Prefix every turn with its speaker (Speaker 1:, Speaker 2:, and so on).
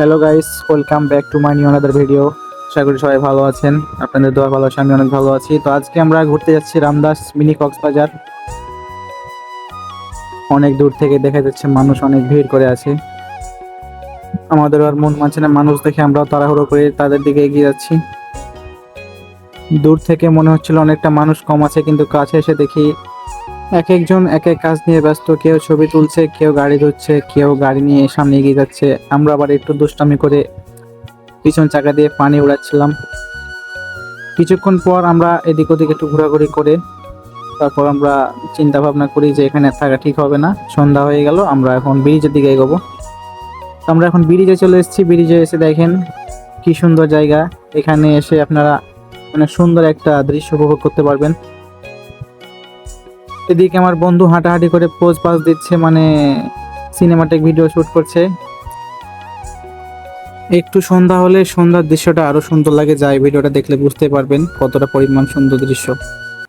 Speaker 1: Hello guys, welcome back to my new another video. আশা করি সবাই ভালো আছেন। আপনাদের দোয়া ভালো আছে, আমি অনেক ভালো আছি। তো আজকে আমরা ঘুরতে যাচ্ছি রামদাস মিনি কক্সবাজার। অনেক দূর থেকে দেখা যাচ্ছে মানুষ অনেক ভিড় করে আছে। আমাদের আর মন মানছে না মানুষ দেখে, আমরাও তাড়াহুড়ো করে তাদের দিকে এগিয়ে যাচ্ছি। দূর থেকে মনে হচ্ছিল অনেকটা মানুষ কম আছে, কিন্তু কাছে এসে দেখি এক একজন এক এক কাজ নিয়ে ব্যস্ত। কেউ ছবি তুলছে, কেউ গাড়ি ধুচ্ছে, কেউ গাড়ি নিয়ে সামনে এগিয়ে যাচ্ছে। আমরা আবার একটু দুষ্টামি করে পিছন চাকা দিয়ে পানি উড়াচ্ছিলাম। কিছুক্ষণ পর আমরা এদিক ওদিক একটু ঘোরাঘুরি করে তারপর আমরা চিন্তা ভাবনা করি যে এখানে থাকা ঠিক হবে না। সন্ধ্যা হয়ে গেল, আমরা এখন ব্রিজের দিকে এগোবো। তো আমরা এখন ব্রিজে চলে এসেছি। ব্রিজে এসে দেখেন কি সুন্দর জায়গা। এখানে এসে আপনারা মানে সুন্দর একটা দৃশ্য উপভোগ করতে পারবেন। এদিকে আমার বন্ধু হাঁটাহাঁটি করে পোজ পাস দিচ্ছে, মানে সিনেমাটিক ভিডিও শুট করছে। একটু সন্ধ্যা হলে সন্ধ্যার দৃশ্যটা আরো সুন্দর লাগে, যা এই ভিডিওটা দেখলে বুঝতে পারবেন কতটা পরিমাণ সুন্দর দৃশ্য।